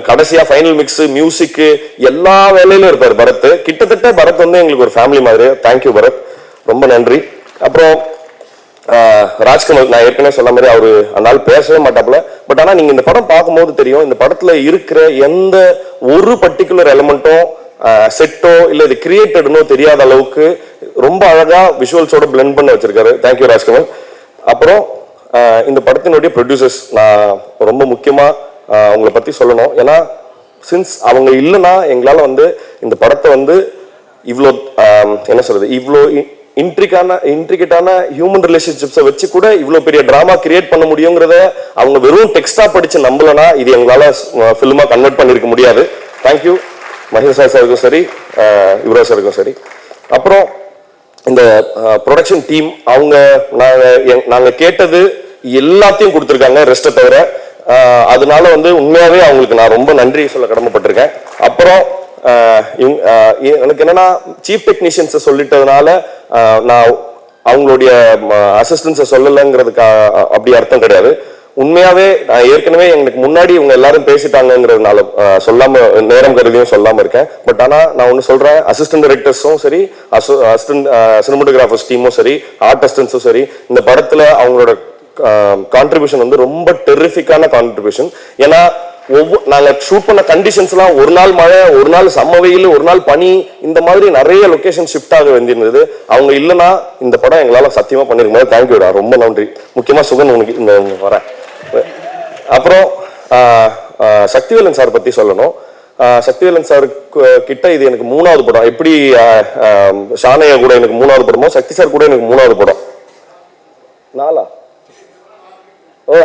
கடைசியா ஃபைனல் மிக்ஸ் மியூசிக் எல்லா வேலையிலும் இருப்பாரு பரத். கிட்டத்தட்ட பரத் எங்களுக்கு ஒரு ஃபேமிலி மாதிரி. தேங்க்யூ பரத், ரொம்ப நன்றி. அப்புறம் ராஜ்கமல் நான் ஏற்கனவே சொன்ன மாதிரி அவரு அதனால பேசவே மாட்டாப்புல. பட் ஆனா நீங்க இந்த படம் பார்க்கும்போது தெரியும், இந்த படத்துல இருக்கிற எந்த ஒரு பர்டிகுலர் எலிமெண்ட்டும் செட்டோ இல்ல இது கிரியேட்டட்னோ தெரியாத அளவுக்கு ரொம்ப அழகா விஷுவல்ஸோட பிளெண்ட் பண்ண வச்சிருக்காரு. தேங்க்யூ ராஜ்கமல். அப்புறம் இந்த படத்தினுடைய ப்ரொடியூசர்ஸ் நான் ரொம்ப முக்கியமா அவங்கள பத்தி சொல்லணும். ஏன்னா சின்ஸ் அவங்க இல்லைன்னா எங்களால இந்த படத்தை இவ்வளோ என்ன சொல்றது இவ்வளோ இன்ட்ரிகேட்டான ஹியூமன் ரிலேஷன்ஷிப்ஸை வச்சு கூட இவ்வளோ பெரிய டிராமா கிரியேட் பண்ண முடியுங்கிறத அவங்க வெறும் டெக்ஸ்டா படிச்சு நம்பலனா இது எங்களால ஃபிலிமா கன்வெர்ட் பண்ணிருக்க முடியாது. தேங்க்யூ மகேஷ் சாருக்கும் சரி, யுவராஜ் சாருக்கும் சரி. அப்புறம் இந்த ப்ரொடக்ஷன் டீம் நாங்க கேட்டது எல்லாத்தையும் கொடுத்துருக்காங்க ரெஸ்ட்டை தவிர. அதனால உண்மையாவே அவங்களுக்கு நான் ரொம்ப நன்றி சொல்ல கடமைப்பட்டிருக்கேன். அப்புறம் எனக்கு என்னன்னா சீஃப் டெக்னீஷியன்ஸை சொல்லிட்டதுனால நான் அவங்களுடைய அசிஸ்டன்ஸை சொல்லலைங்கிறதுக்கு அப்படி அர்த்தம் கிடையாது. உண்மையாவே ஏற்கனவே எங்களுக்கு முன்னாடி இவங்க எல்லாரும் பேசிட்டாங்கிறதுனால சொல்லாம நேரம் கருதியும் சொல்லாம இருக்கேன். பட் ஆனா நான் ஒண்ணு சொல்றேன், அசிஸ்டன்ட் டைரக்டர்ஸும் சரி, அசிஸ்டன்ட் சினிமோட்டோகிராஃபர்ஸ் டீமும் சரி, ஆர்டிஸ்டன்ஸும் சரி, இந்த படத்துல அவங்களோட கான்ட்ரிபியூஷன் ரொம்ப டெரிஃபிக்கான கான்ட்ரிபியூஷன். ஏன்னா நாங்க ஷூட் பண்ண கண்டிஷன்ஸ் எல்லாம் ஒரு நாள் மழை, ஒரு நாள் செம்ம வெயில், ஒரு நாள் பனி, இந்த மாதிரி நிறைய லொகேஷன் ஷிஃப்ட் ஆக வேண்டியிருந்தது. அவங்க இல்லைன்னா இந்த படம் எங்களால சத்தியமா பண்ணிருக்க மாதிரி. தேங்க்யூடா, ரொம்ப நன்றி. முக்கியமா சுகன் உனக்கு இந்த வரேன். அப்புறம் சக்திவேலன் சார் பத்தி சொல்லணும். சக்திவேலன் சார் கிட்ட இது எனக்கு 3வது படம். எப்படி ஷானையா கூட எனக்கு 3வது படமோ, சக்தி சார் கூட எனக்கு 3வது படம். 4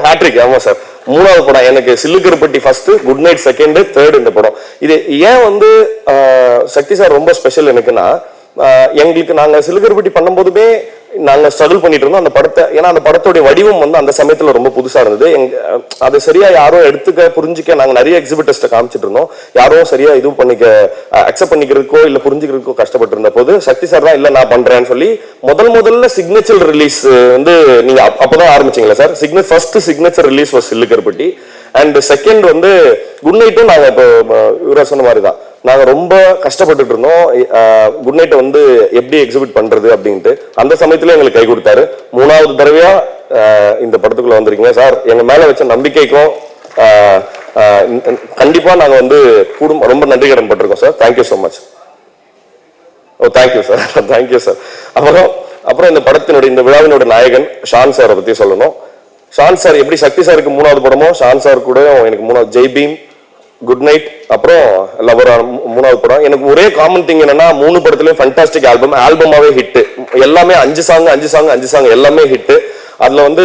ஹேட்ரிக். ஆமா சார், 3வது படம் எனக்கு. Sillu Karuppatti first, good night second, third இந்த படம். இது ஏன் சக்தி சார் ரொம்ப ஸ்பெஷல் எனக்குன்னா, எங்களுக்கு நாங்க சில்லுக்கருப்பட்டி பண்ணும்போதுமே நாங்க ஸ்ட்ரகிள் பண்ணிட்டு இருந்தோம் அந்த படத்தை. ஏன்னா அந்த படத்தோடைய வடிவம் அந்த சமயத்துல ரொம்ப புதுசா இருந்தது. அது சரியா யாரும் எடுத்துக்க புரிஞ்சுக்க நாங்க நிறைய எக்ஸிபிட்டர்ஸ்ட காமிச்சிட்டு இருந்தோம். யாரும் சரியா இது பண்ணிக்க அக்செப்ட் பண்ணிக்கிறதுக்கோ இல்ல புரிஞ்சுக்கிறதுக்கோ கஷ்டப்பட்டு இருந்த போது சக்தி சார் தான் இல்ல நான் பண்றேன்னு சொல்லி முதல்ல சிக்னேச்சர் ரிலீஸ் நீங்க அப்பதான் ஆரம்பிச்சீங்களா sir? First signature release was Sillu Karuppatti. And second good நைட்டும் நாங்க இப்போ இவரை சொன்ன மாதிரி தான் நாங்க ரொம்ப கஷ்டப்பட்டுட்டு இருந்தோம். குட் நைட்டை எப்படி எக்ஸிபிட் பண்றது அப்படின்ட்டு. அந்த சமயத்துல எங்களுக்கு கை கொடுத்தாரு. 3வது தடவையா இந்த படத்துக்குள்ள வந்திருக்கீங்க சார். எங்க மேல வச்ச நம்பிக்கைக்கும் கண்டிப்பா நாங்க ரொம்ப நன்றி கடன் பட்டிருக்கோம் sir. Thank you so much. Oh thank you sir, thank you sir. அப்புறம் இந்த படத்தினுடைய இந்த விழாவினோட நாயகன் ஷான் சாரை பத்தி சொல்லணும். ஷான் சார் எப்படி சக்தி சாருக்கு 3வது படமோ, ஷான் சார் கூட எனக்கு 3வது ஜெய்பீம், குட் நைட், அப்புறம் லவர் 3வது படம். எனக்கு ஒரே காமன் திங் என்னன்னா 3 படத்துலயும் ஃபண்டாஸ்டிக் ஆல்பமாவே ஹிட். எல்லாமே 5 சாங் எல்லாமே ஹிட். அதுல வந்து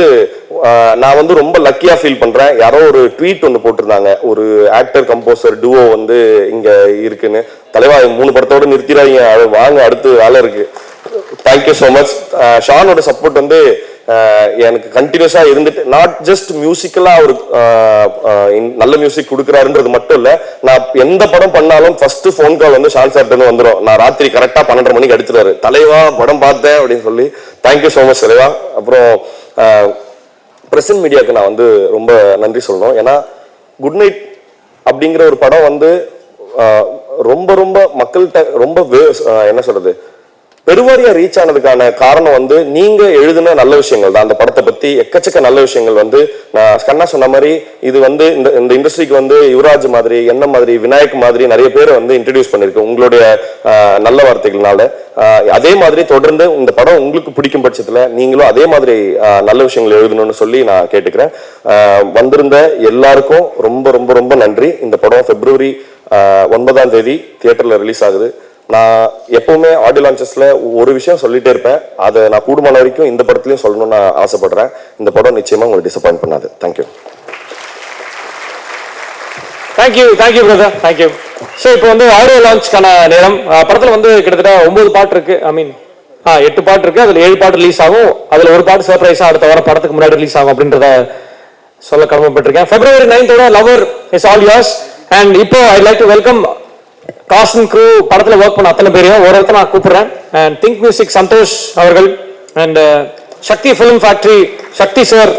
நான் வந்து ரொம்ப லக்கியா ஃபீல் பண்றேன். யாரோ ஒரு ட்வீட் ஒன்று போட்டிருந்தாங்க, ஒரு ஆக்டர் கம்போசர் டுவோ வந்து இங்க இருக்குன்னு. தலைவா 3 படத்தோடு நிறுத்திடாதீங்க, அது வாங்க, அடுத்து வேலை இருக்கு. Thank you so much. ஷானோட சப்போர்ட் வந்து எனக்கு கண்டினியூஸா இருந்துட்டு, நாட் ஜஸ்ட் மியூசிக்கலா ஒரு நல்ல மியூசிக் கொடுக்குறாருன்றது மட்டும் இல்ல, நான் எந்த படம் பண்ணாலும் ஃபர்ஸ்ட் ஃபோன் கால் வந்து ஷான் சார் இருந்து வந்துடும். நான் ராத்திரி கரெக்டா 12:30 மணிக்கு அடிச்சிருவாரு, தலைவா படம் பார்த்தேன் அப்படின்னு சொல்லி. தேங்க்யூ ஸோ மச் தலைவா. அப்புறம் பிரசன்ட் மீடியாவுக்கு நான் வந்து ரொம்ப நன்றி சொல்லணும். ஏன்னா குட் நைட் அப்படிங்கிற ஒரு படம் வந்து ரொம்ப ரொம்ப மக்கள்கிட்ட ரொம்ப என்ன சொல்றது, பெருவாரியா ரீச் ஆனதுக்கான காரணம் வந்து நீங்க எழுதின நல்ல விஷயங்கள் தான். அந்த படத்தை பத்தி எக்கச்சக்க நல்ல விஷயங்கள் வந்து, நான் கண்ணா சொன்ன மாதிரி, இது வந்து இந்த இண்டஸ்ட்ரிக்கு வந்து யுவராஜ் மாதிரி, என்ன மாதிரி, விநாயக் மாதிரி நிறைய பேரை வந்து இன்ட்ரடியூஸ் பண்ணிருக்கு உங்களுடைய நல்ல வார்த்தைகள்னால. அதே மாதிரி தொடர்ந்து இந்த படம் உங்களுக்கு பிடிக்கும் பட்சத்துல நீங்களும் அதே மாதிரி நல்ல விஷயங்கள் எழுதணும்னு சொல்லி நான் கேட்டுக்கிறேன். வந்திருந்த எல்லாருக்கும் ரொம்ப ரொம்ப ரொம்ப நன்றி. இந்த படம் February 9 தியேட்டர்ல ரிலீஸ் ஆகுது. நான் எப்பவுமே ஆடியோ லான்ச்சஸ்ல ஒரு விஷயம் சொல்லிட்டே இருப்பேன், அதை நான் கூடுமான வரைக்கும் இந்த படத்துலயும் சொல்லணும்னு நான் ஆசைப்படுறேன். இந்த படம் நிச்சயமா உங்களுக்கு டிசப்பாயிண்ட் பண்ணாது. Thank you. Thank you brother, thank you. So இப்போ வந்து ஆடியோ லான்ச்க்கான நேரம். படத்தில் வந்து கிட்டத்தட்ட 9 பாட்டு இருக்கு, ஐ மீன் 8 பாட்டு இருக்கு. அதில் 7 பாட்டு ரிலீஸ் ஆகும். அதில் ஒரு பாட்டு சர்ப்ரைஸாக அடுத்த வாரம் படத்துக்கு முன்னாடி ரிலீஸ் ஆகும் அப்படின்றத சொல்ல கடமைப்பட்டிருக்கேன். February 9 Lover is all yours. And இப்போ I like to welcome cast and crew, படத்தில் ஒர்க் பண்ண அத்தனை பேரையும் ஒருத்தர் நான் கூப்பிடுறேன். அண்ட் திங்க் மியூசிக் சந்தோஷ் அவர்கள், and Sakthi film factory Sakthi sir,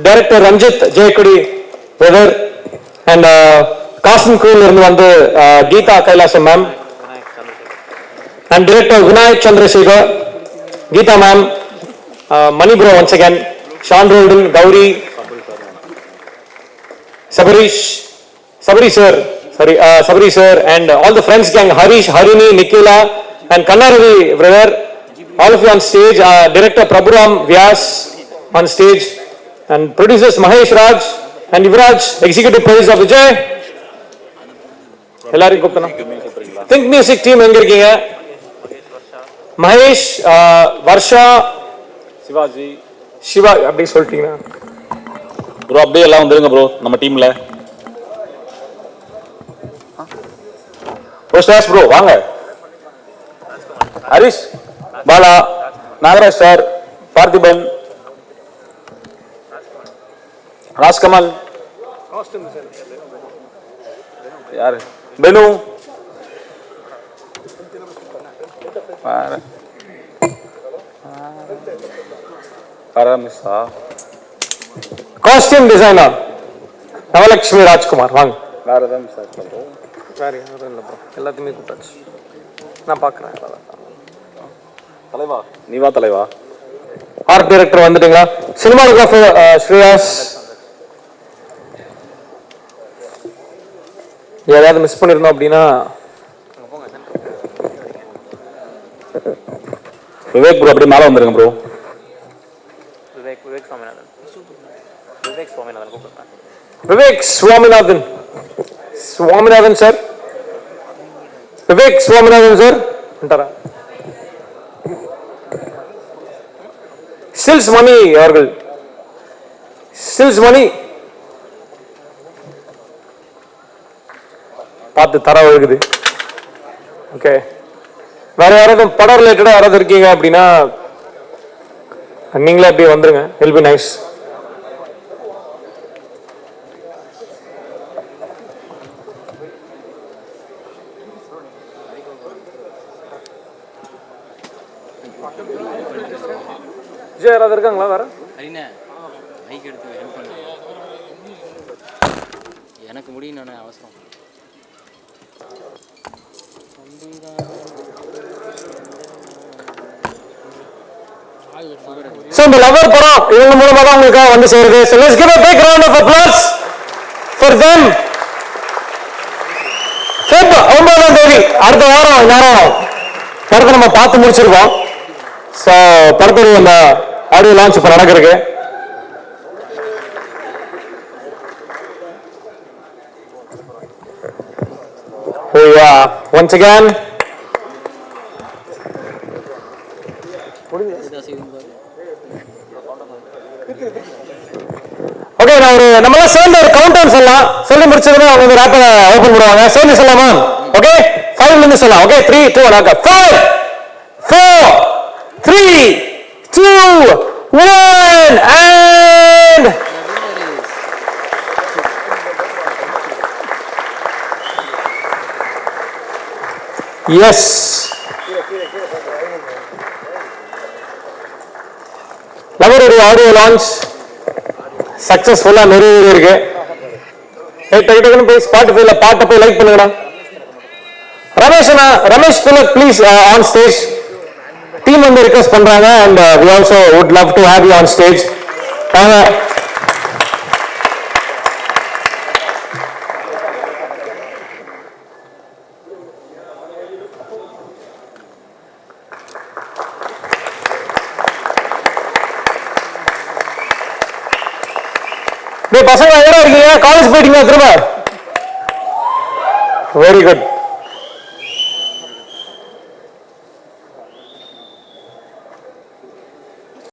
director Ranjith Jeyakudi brother, and cast and க்ரூல இருந்து வந்து Geetha Kailasam ma'am, and director Vinayak Chandrasekar, Geetha ma'am, Mani bro once again, Sean Roldan, Gowri, Sabri sir, and all the friends gang, Harish, Harini, Nikila, and Kannaravi brother, all of you on stage. Director Prabhuram Vyas on stage, and producers Mahesh Raj and Yuvraj, executive producer Vijay. Ellarum கூப்பிட்டனா? Think Music team எங்க இருக்கீங்க? மகேஷ், வர்ஷா, சிவாஜி, சிவா அப்படி சொல்லிட்டீங்கன்னா bro அப்படியே எல்லாம் வந்துருங்க bro நம்ம டீம்ல. Stars bro வாங்க. ஹரிஷ், பாலா, நாகராஜ் சார், பார்த்திபன், ராஜ்கமல், யாரு, பெனு, பரமிசா, காஸ்டியூம் டிசைனர் நவலட்சுமி ராஜ்குமார் வாங்க. வேற ஏதாவது மிஸ் ஆச்சு ப்ரோ? வேற யாரும் இல்லை ப்ரோ, எல்லாத்தையுமே கூப்பிட்டாச்சு. நான் பார்க்குறேன். தலைவா நீ வா தலைவா. ஆர்ட் டைரக்டர் வந்துட்டீங்களா? சினிமாட்டோகிராஃபர் ஸ்ரீயாஸ். யாராவது மிஸ் பண்ணிருந்தோம் அப்படின்னா விவேக் ப்ரோ அப்படியே மேலே வந்துருங்க bro. Vivek Swaminathan sir, Vivek Swaminathan sir வந்துட்டாரா? ஸ்டில்ஸ் மணி அவர்கள், ஸ்டில்ஸ் மணி பார்த்து தர ஒழுகுது. ஓகே, வேற யாராவது படம் ரிலேட்டடா யாராவது இருக்கீங்க அப்படின்னா நீங்களே அப்படியே வந்துருங்க. இல் பி நைஸ். விஜய் யாராவது இருக்காங்களா? வேற எனக்கு முடியும், நான் அவசரம். So, இந்த லவர் படம் இவங்க மூலமா தான் உங்களுக்காக வந்து சேருது. So let's give a big round of applause for them. Feb 9 அடுத்த வாரம் நேரம் படத்தை நம்ம பார்த்து முடிச்சிருக்கோம். ஸோ படத்துடைய அந்த ஆடியோ லான்ச் இப்போ நடக்கிறதுக்கு once again ஓகே, நான் நம்ம எல்லாம் சேர்ந்து ஒரு கவுண்ட் டவுன் சொல்லலாம். சொல்லி முடிச்சதுமே அவங்க வந்து ரேப்பை ஓபன் பண்ணுவாங்க. சேர்ந்து சொல்லலாமா? ஓகே, 5 இருந்து சொல்லலாம். Okay, 3 2 1 5 4 3 2 1 and yes. லவருடைய ஆடியோ லான்ச் சக்சஸ்ஃபுல்லா நிறைவேறி இருக்கு. போய் ஸ்பாட்டிஃபைல பாட்டை போய் லைக் பண்ணுங்கடா. Ramesh Thilak please on stage. Team வந்து ரிக்வெஸ்ட் பண்றாங்க and we also would love to have you on stage. வாங்க. பசங்க எங்க இருக்கீங்க? காலேஜ் போயிட்டீங்களா திரும்ப? Very good.